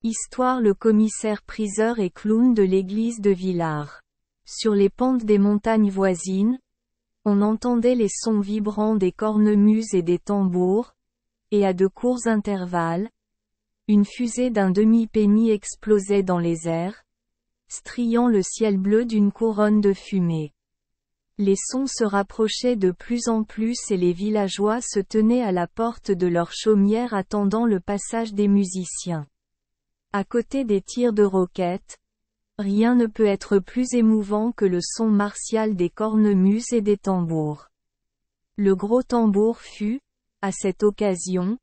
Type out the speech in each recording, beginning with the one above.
Histoire. Le commissaire-priseur et clown de l'église de Villars. Sur les pentes des montagnes voisines, on entendait les sons vibrants des cornemuses et des tambours, et à de courts intervalles, une fusée d'un demi-penny explosait dans les airs, striant le ciel bleu d'une couronne de fumée. Les sons se rapprochaient de plus en plus et les villageois se tenaient à la porte de leur chaumière attendant le passage des musiciens. À côté des tirs de roquettes, rien ne peut être plus émouvant que le son martial des cornemuses et des tambours. Le gros tambour fut, à cette occasion,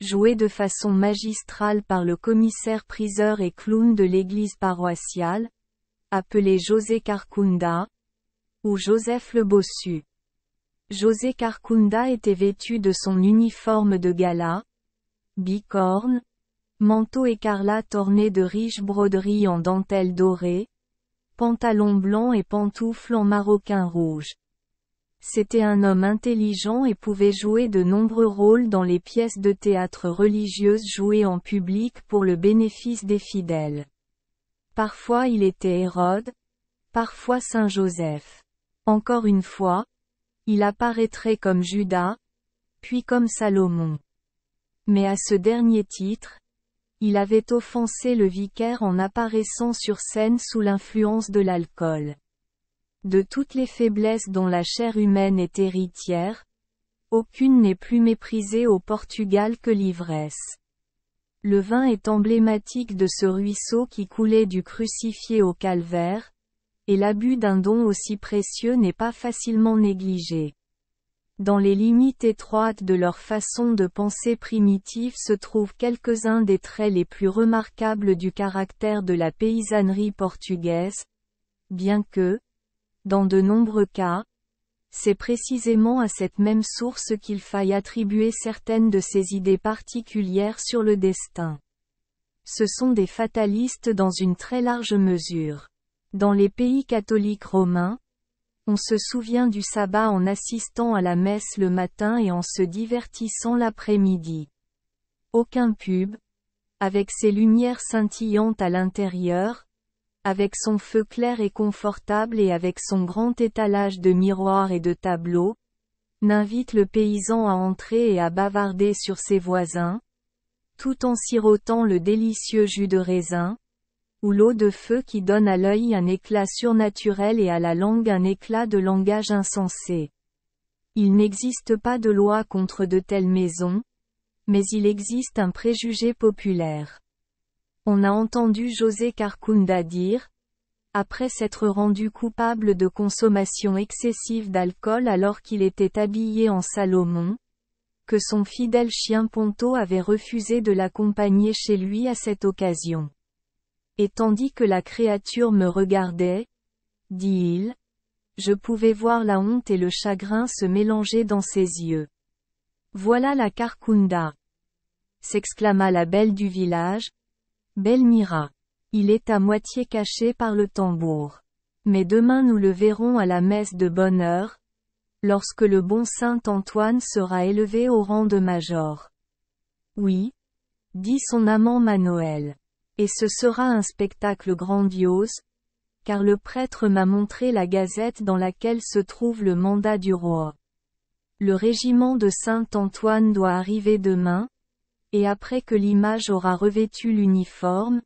joué de façon magistrale par le commissaire-priseur et clown de l'église paroissiale, appelé José Carcunda, ou Joseph le Bossu. José Carcunda était vêtu de son uniforme de gala, bicorne, manteau écarlate orné de riches broderies en dentelle dorée, pantalon blanc et pantoufles en maroquin rouge. C'était un homme intelligent et pouvait jouer de nombreux rôles dans les pièces de théâtre religieuses jouées en public pour le bénéfice des fidèles. Parfois il était Hérode, parfois Saint Joseph. Encore une fois, il apparaîtrait comme Judas, puis comme Salomon. Mais à ce dernier titre, il avait offensé le vicaire en apparaissant sur scène sous l'influence de l'alcool. De toutes les faiblesses dont la chair humaine est héritière, aucune n'est plus méprisée au Portugal que l'ivresse. Le vin est emblématique de ce ruisseau qui coulait du crucifié au calvaire, et l'abus d'un don aussi précieux n'est pas facilement négligé. Dans les limites étroites de leur façon de penser primitive se trouvent quelques-uns des traits les plus remarquables du caractère de la paysannerie portugaise, bien que, dans de nombreux cas, c'est précisément à cette même source qu'il faille attribuer certaines de ces idées particulières sur le destin. Ce sont des fatalistes dans une très large mesure. Dans les pays catholiques romains, on se souvient du sabbat en assistant à la messe le matin et en se divertissant l'après-midi. Aucun pub, avec ses lumières scintillantes à l'intérieur, avec son feu clair et confortable et avec son grand étalage de miroirs et de tableaux, n'invite le paysan à entrer et à bavarder sur ses voisins, tout en sirotant le délicieux jus de raisin, ou l'eau de feu qui donne à l'œil un éclat surnaturel et à la langue un éclat de langage insensé. Il n'existe pas de loi contre de telles maisons, mais il existe un préjugé populaire. On a entendu José Carcunda dire, après s'être rendu coupable de consommation excessive d'alcool alors qu'il était habillé en Salomon, que son fidèle chien Ponto avait refusé de l'accompagner chez lui à cette occasion. Et tandis que la créature me regardait, dit-il, je pouvais voir la honte et le chagrin se mélanger dans ses yeux. Voilà la Carcunda, s'exclama la belle du village, Belmira. Il est à moitié caché par le tambour. Mais demain nous le verrons à la messe de bonne heure, lorsque le bon saint Antoine sera élevé au rang de major. Oui, dit son amant Manoël. Et ce sera un spectacle grandiose, car le prêtre m'a montré la gazette dans laquelle se trouve le mandat du roi. Le régiment de Saint-Antoine doit arriver demain, et après que l'image aura revêtu l'uniforme,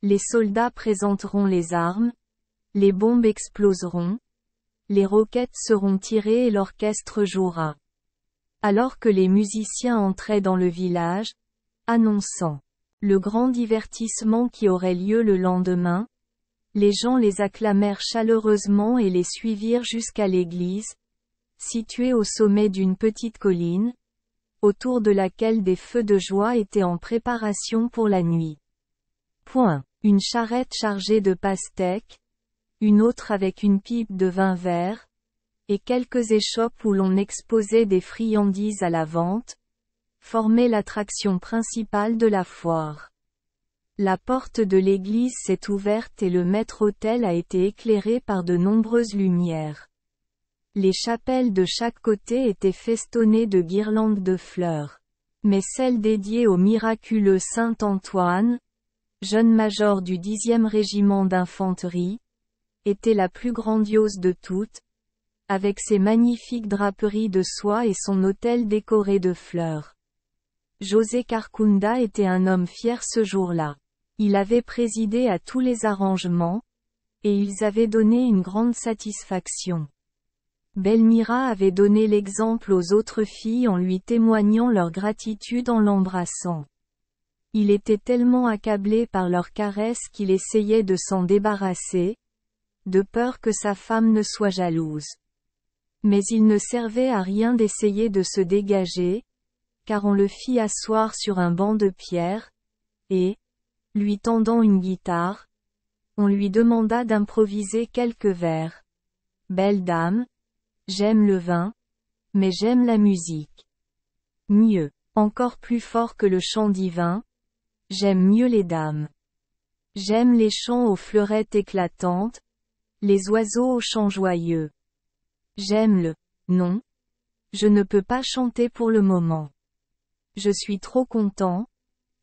les soldats présenteront les armes, les bombes exploseront, les roquettes seront tirées et l'orchestre jouera. Alors que les musiciens entraient dans le village, annonçant le grand divertissement qui aurait lieu le lendemain, les gens les acclamèrent chaleureusement et les suivirent jusqu'à l'église, située au sommet d'une petite colline, autour de laquelle des feux de joie étaient en préparation pour la nuit. Une charrette chargée de pastèques, une autre avec une pipe de vin vert, et quelques échoppes où l'on exposait des friandises à la vente, formaient l'attraction principale de la foire. La porte de l'église s'est ouverte et le maître-autel a été éclairé par de nombreuses lumières. Les chapelles de chaque côté étaient festonnées de guirlandes de fleurs. Mais celle dédiée au miraculeux Saint Antoine, jeune major du 10e régiment d'infanterie, était la plus grandiose de toutes, avec ses magnifiques draperies de soie et son autel décoré de fleurs. José Carcunda était un homme fier ce jour-là. Il avait présidé à tous les arrangements, et ils avaient donné une grande satisfaction. Belmira avait donné l'exemple aux autres filles en lui témoignant leur gratitude en l'embrassant. Il était tellement accablé par leurs caresses qu'il essayait de s'en débarrasser, de peur que sa femme ne soit jalouse. Mais il ne servait à rien d'essayer de se dégager, car on le fit asseoir sur un banc de pierre, et, lui tendant une guitare, on lui demanda d'improviser quelques vers. Belle dame, j'aime le vin, mais j'aime la musique. Mieux, encore plus fort que le chant divin, j'aime mieux les dames. J'aime les chants aux fleurettes éclatantes, les oiseaux aux chants joyeux. J'aime le non, je ne peux pas chanter pour le moment. Je suis trop content,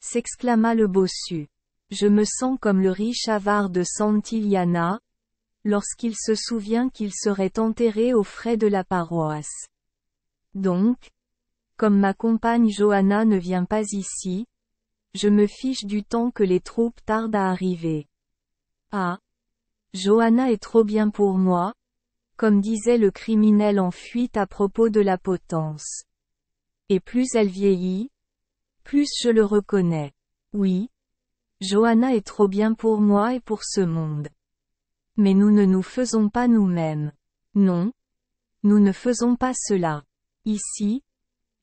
s'exclama le bossu. Je me sens comme le riche avare de Santillana, lorsqu'il se souvient qu'il serait enterré aux frais de la paroisse. Donc, comme ma compagne Johanna ne vient pas ici, je me fiche du temps que les troupes tardent à arriver. Ah! Johanna est trop bien pour moi, comme disait le criminel en fuite à propos de la potence. Et plus elle vieillit, plus je le reconnais. Oui. Johanna est trop bien pour moi et pour ce monde. Mais nous ne nous faisons pas nous-mêmes. Non. Nous ne faisons pas cela. Ici,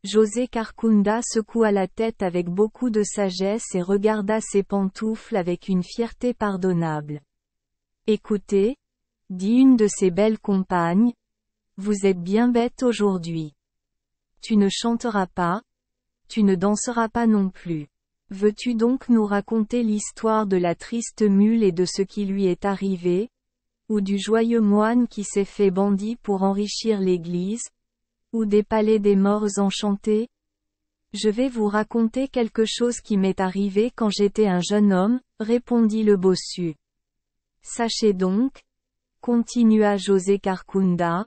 José Carcunda secoua la tête avec beaucoup de sagesse et regarda ses pantoufles avec une fierté pardonnable. Écoutez, dit une de ses belles compagnes, vous êtes bien bête aujourd'hui. Tu ne chanteras pas, tu ne danseras pas non plus. Veux-tu donc nous raconter l'histoire de la triste mule et de ce qui lui est arrivé, ou du joyeux moine qui s'est fait bandit pour enrichir l'Église, ou des palais des morts enchantés? Je vais vous raconter quelque chose qui m'est arrivé quand j'étais un jeune homme, répondit le bossu. Sachez donc, continua José Carcunda,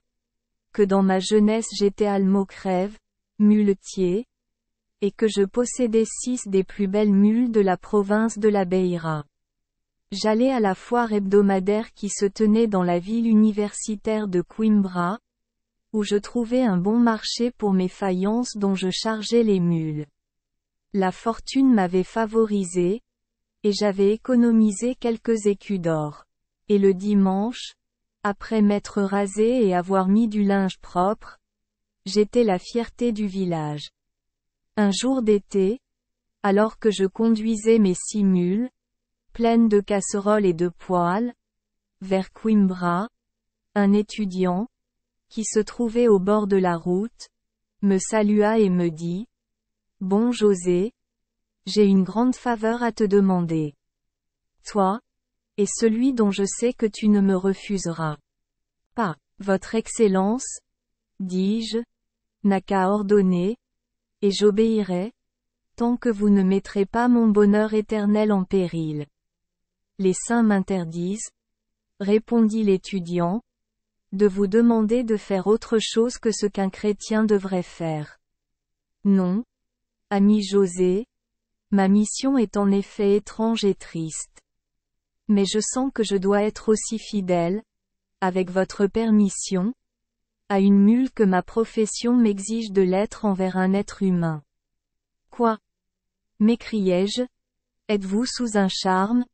que dans ma jeunesse j'étais almocrève, muletier, et que je possédais 6 des plus belles mules de la province de la Beira. J'allais à la foire hebdomadaire qui se tenait dans la ville universitaire de Coimbra, où je trouvais un bon marché pour mes faïences dont je chargeais les mules. La fortune m'avait favorisé, et j'avais économisé quelques écus d'or. Et le dimanche, après m'être rasé et avoir mis du linge propre, j'étais la fierté du village. Un jour d'été, alors que je conduisais mes 6 mules, pleines de casseroles et de poêles, vers Coimbra, un étudiant, qui se trouvait au bord de la route, me salua et me dit « Bon José, j'ai une grande faveur à te demander. Toi, et celui dont je sais que tu ne me refuseras pas. Votre Excellence, dis-je, n'a qu'à ordonner, et j'obéirai, tant que vous ne mettrez pas mon bonheur éternel en péril. Les saints m'interdisent, répondit l'étudiant, de vous demander de faire autre chose que ce qu'un chrétien devrait faire. Non, ami José, ma mission est en effet étrange et triste. Mais je sens que je dois être aussi fidèle, avec votre permission, à une mule que ma profession m'exige de l'être envers un être humain. Quoi? M'écriai-je, êtes-vous sous un charme,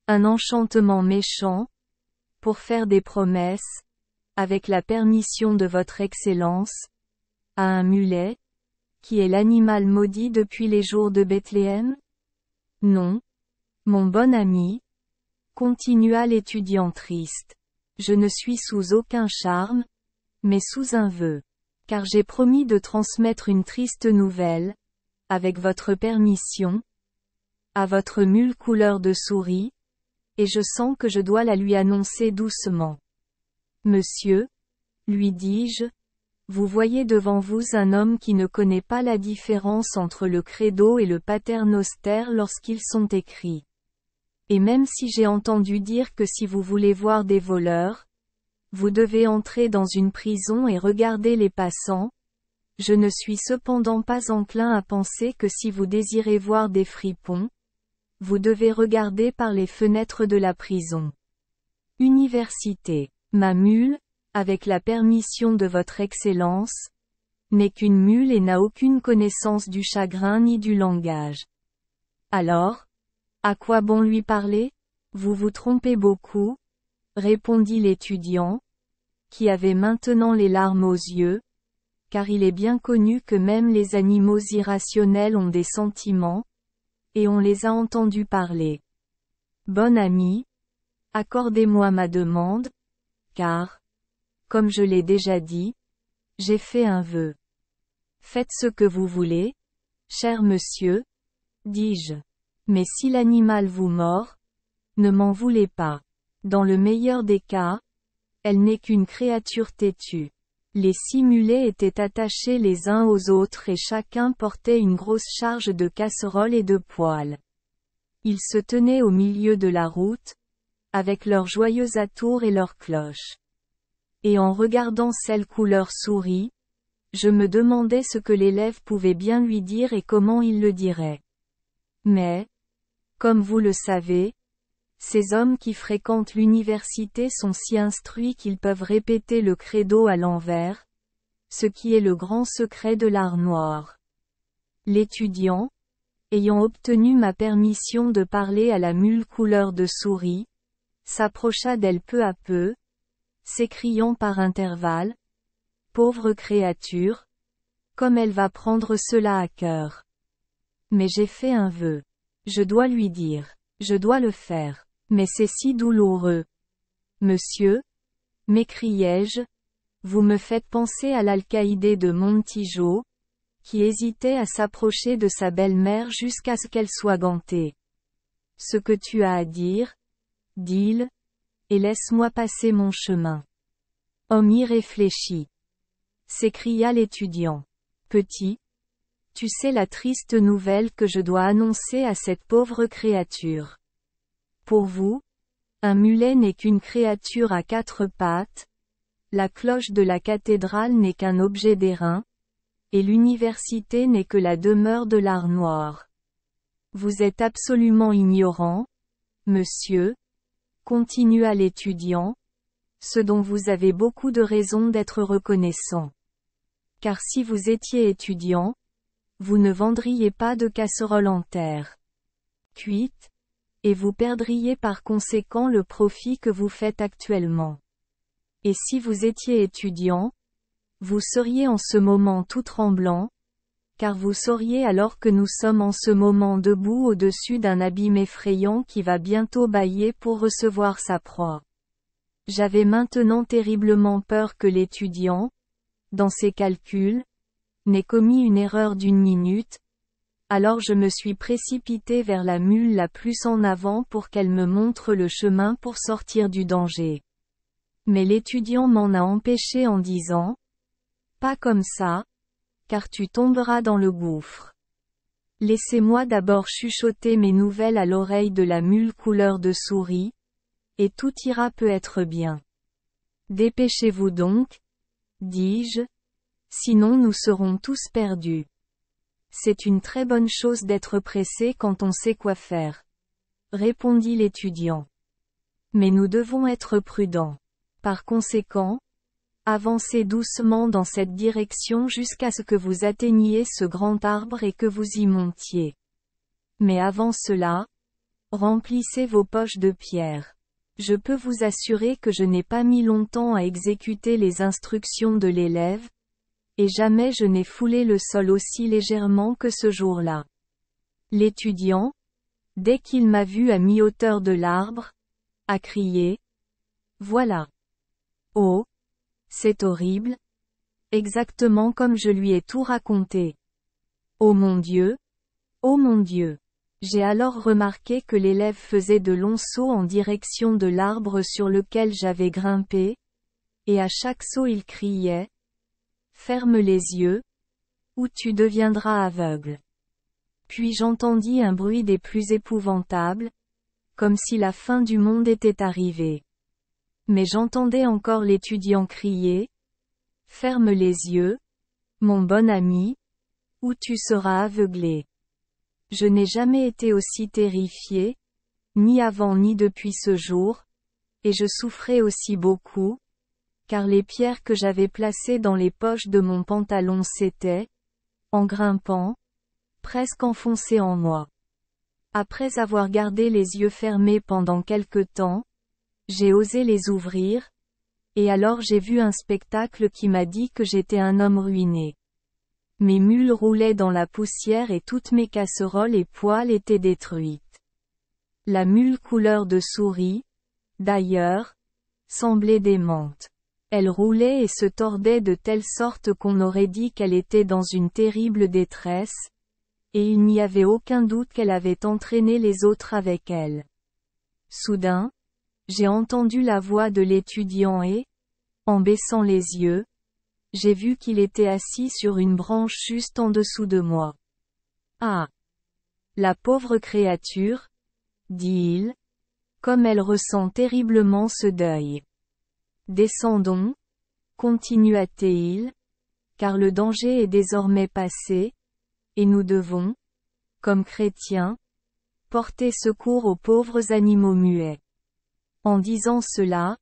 un enchantement méchant, pour faire des promesses, avec la permission de votre Excellence, à un mulet, qui est l'animal maudit depuis les jours de Bethléem? Non, mon bon ami, continua l'étudiant triste. Je ne suis sous aucun charme, mais sous un vœu. Car j'ai promis de transmettre une triste nouvelle, avec votre permission, à votre mule couleur de souris, et je sens que je dois la lui annoncer doucement. Monsieur, lui dis-je, vous voyez devant vous un homme qui ne connaît pas la différence entre le credo et le paternoster lorsqu'ils sont écrits. Et même si j'ai entendu dire que si vous voulez voir des voleurs, vous devez entrer dans une prison et regarder les passants, je ne suis cependant pas enclin à penser que si vous désirez voir des fripons, vous devez regarder par les fenêtres de la prison. Université. Ma mule, avec la permission de votre Excellence, n'est qu'une mule et n'a aucune connaissance du chagrin ni du langage. Alors, à quoi bon lui parler? Vous vous trompez beaucoup, répondit l'étudiant, qui avait maintenant les larmes aux yeux, car il est bien connu que même les animaux irrationnels ont des sentiments, et on les a entendus parler. Bon ami, accordez-moi ma demande, car, comme je l'ai déjà dit, j'ai fait un vœu. Faites ce que vous voulez, cher monsieur, dis-je. Mais si l'animal vous mord, ne m'en voulez pas. Dans le meilleur des cas, elle n'est qu'une créature têtue. Les 6 mulets étaient attachés les uns aux autres et chacun portait une grosse charge de casseroles et de poêles. Ils se tenaient au milieu de la route, avec leurs joyeux atours et leurs cloches. Et en regardant celle couleur souris, je me demandais ce que l'élève pouvait bien lui dire et comment il le dirait. Mais, comme vous le savez, ces hommes qui fréquentent l'université sont si instruits qu'ils peuvent répéter le credo à l'envers, ce qui est le grand secret de l'art noir. L'étudiant, ayant obtenu ma permission de parler à la mule couleur de souris, s'approcha d'elle peu à peu, s'écriant par intervalles, « Pauvre créature, comme elle va prendre cela à cœur. Mais j'ai fait un vœu. Je dois lui dire, je dois le faire. Mais c'est si douloureux. Monsieur, m'écriai-je, vous me faites penser à l'alcaïdé de Montijo, qui hésitait à s'approcher de sa belle-mère jusqu'à ce qu'elle soit gantée. Ce que tu as à dire, dis-le, et laisse-moi passer mon chemin. Homme irréfléchi, s'écria l'étudiant. Petit, tu sais la triste nouvelle que je dois annoncer à cette pauvre créature. Pour vous, un mulet n'est qu'une créature à 4 pattes, la cloche de la cathédrale n'est qu'un objet d'airain, et l'université n'est que la demeure de l'art noir. Vous êtes absolument ignorant, monsieur, continua l'étudiant, ce dont vous avez beaucoup de raisons d'être reconnaissant. Car si vous étiez étudiant, vous ne vendriez pas de casseroles en terre cuite, et vous perdriez par conséquent le profit que vous faites actuellement. Et si vous étiez étudiant, vous seriez en ce moment tout tremblant, car vous sauriez alors que nous sommes en ce moment debout au-dessus d'un abîme effrayant qui va bientôt bâiller pour recevoir sa proie. J'avais maintenant terriblement peur que l'étudiant, dans ses calculs, n'ait commis une erreur d'une minute, alors je me suis précipité vers la mule la plus en avant pour qu'elle me montre le chemin pour sortir du danger. Mais l'étudiant m'en a empêché en disant « Pas comme ça, car tu tomberas dans le gouffre. Laissez-moi d'abord chuchoter mes nouvelles à l'oreille de la mule couleur de souris, et tout ira peut-être bien. Dépêchez-vous donc, dis-je, sinon nous serons tous perdus. C'est une très bonne chose d'être pressé quand on sait quoi faire, répondit l'étudiant. Mais nous devons être prudents. Par conséquent, avancez doucement dans cette direction jusqu'à ce que vous atteigniez ce grand arbre et que vous y montiez. Mais avant cela, remplissez vos poches de pierres. Je peux vous assurer que je n'ai pas mis longtemps à exécuter les instructions de l'élève, et jamais je n'ai foulé le sol aussi légèrement que ce jour-là. L'étudiant, dès qu'il m'a vu à mi-hauteur de l'arbre, a crié « Voilà! Oh! C'est horrible! Exactement comme je lui ai tout raconté. Oh mon Dieu! Oh mon Dieu! » J'ai alors remarqué que l'élève faisait de longs sauts en direction de l'arbre sur lequel j'avais grimpé, et à chaque saut il criait « Ferme les yeux, ou tu deviendras aveugle. » Puis j'entendis un bruit des plus épouvantables, comme si la fin du monde était arrivée. Mais j'entendais encore l'étudiant crier, « Ferme les yeux, mon bon ami, ou tu seras aveuglé. » Je n'ai jamais été aussi terrifié, ni avant ni depuis ce jour, et je souffrais aussi beaucoup, car les pierres que j'avais placées dans les poches de mon pantalon s'étaient, en grimpant, presque enfoncées en moi. Après avoir gardé les yeux fermés pendant quelque temps, j'ai osé les ouvrir, et alors j'ai vu un spectacle qui m'a dit que j'étais un homme ruiné. Mes mules roulaient dans la poussière et toutes mes casseroles et poêles étaient détruites. La mule couleur de souris, d'ailleurs, semblait démente. Elle roulait et se tordait de telle sorte qu'on aurait dit qu'elle était dans une terrible détresse, et il n'y avait aucun doute qu'elle avait entraîné les autres avec elle. Soudain, j'ai entendu la voix de l'étudiant et, en baissant les yeux, j'ai vu qu'il était assis sur une branche juste en dessous de moi. « Ah! La pauvre créature, dit-il, comme elle ressent terriblement ce deuil. Descendons, continua-t-il, car le danger est désormais passé, et nous devons, comme chrétiens, porter secours aux pauvres animaux muets. » En disant cela,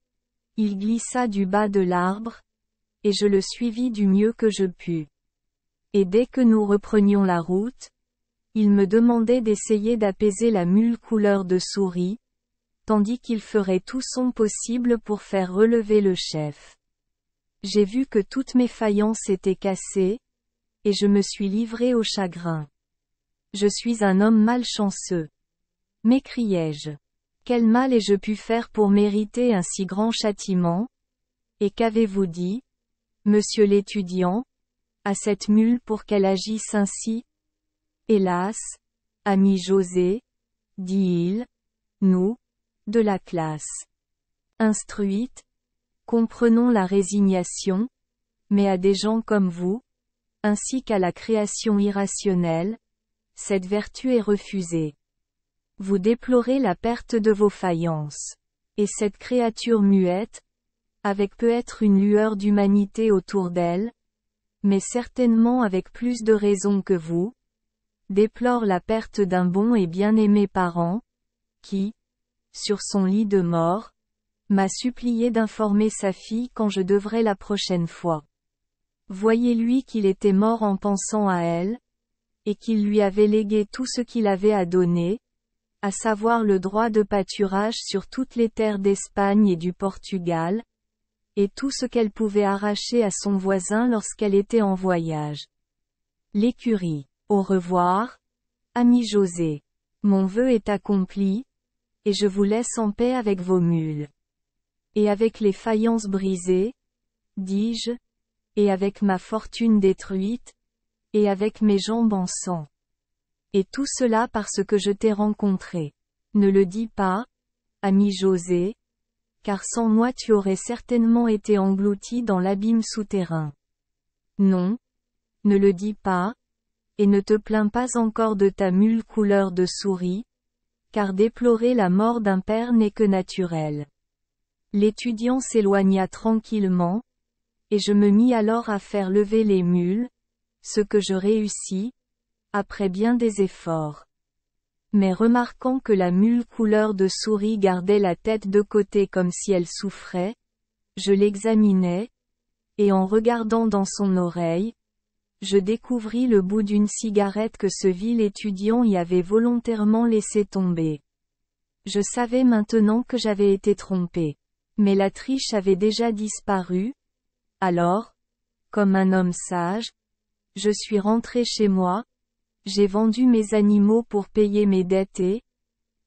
il glissa du bas de l'arbre, et je le suivis du mieux que je pus. Et dès que nous reprenions la route, il me demandait d'essayer d'apaiser la mule couleur de souris, tandis qu'il ferait tout son possible pour faire relever le chef. J'ai vu que toutes mes faïences étaient cassées, et je me suis livré au chagrin. Je suis un homme malchanceux. M'écriai-je. Quel mal ai-je pu faire pour mériter un si grand châtiment? Et qu'avez-vous dit, monsieur l'étudiant, à cette mule pour qu'elle agisse ainsi? Hélas, ami José, dit-il, nous, de la classe instruite, comprenons la résignation, mais à des gens comme vous, ainsi qu'à la création irrationnelle, cette vertu est refusée. Vous déplorez la perte de vos faïences. Et cette créature muette, avec peut-être une lueur d'humanité autour d'elle, mais certainement avec plus de raison que vous, déplore la perte d'un bon et bien-aimé parent, qui, sur son lit de mort, m'a supplié d'informer sa fille quand je devrais la prochaine fois. Voyez-lui qu'il était mort en pensant à elle, et qu'il lui avait légué tout ce qu'il avait à donner, à savoir le droit de pâturage sur toutes les terres d'Espagne et du Portugal, et tout ce qu'elle pouvait arracher à son voisin lorsqu'elle était en voyage. L'écurie. Au revoir, ami José. Mon vœu est accompli, et je vous laisse en paix avec vos mules. Et avec les faïences brisées, dis-je, et avec ma fortune détruite, et avec mes jambes en sang. Et tout cela parce que je t'ai rencontré. Ne le dis pas, ami José, car sans moi tu aurais certainement été englouti dans l'abîme souterrain. Non, ne le dis pas, et ne te plains pas encore de ta mule couleur de souris, car déplorer la mort d'un père n'est que naturel. L'étudiant s'éloigna tranquillement, et je me mis alors à faire lever les mules, ce que je réussis, après bien des efforts. Mais remarquant que la mule couleur de souris gardait la tête de côté comme si elle souffrait, je l'examinai, et en regardant dans son oreille, je découvris le bout d'une cigarette que ce vil étudiant y avait volontairement laissé tomber. Je savais maintenant que j'avais été trompé. Mais la triche avait déjà disparu. Alors, comme un homme sage, je suis rentré chez moi, j'ai vendu mes animaux pour payer mes dettes et,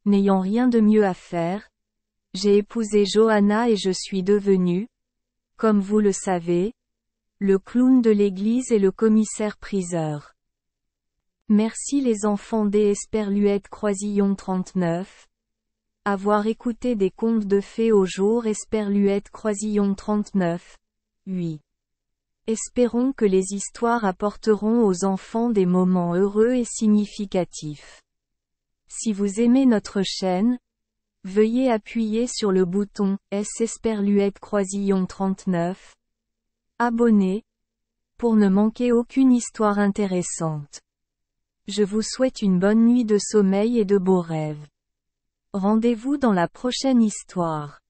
n'ayant rien de mieux à faire, j'ai épousé Johanna et je suis devenu, comme vous le savez, le clown de l'église et le commissaire-priseur. Merci les enfants des Esperluette Croisillon 39. Avoir écouté des contes de fées au jour Esperluette Croisillon 39. 8. Espérons que les histoires apporteront aux enfants des moments heureux et significatifs. Si vous aimez notre chaîne, Veuillez appuyer sur le bouton S Esperluette Croisillon 39. Abonner. Pour ne manquer aucune histoire intéressante. Je vous souhaite une bonne nuit de sommeil et de beaux rêves. Rendez-vous dans la prochaine histoire.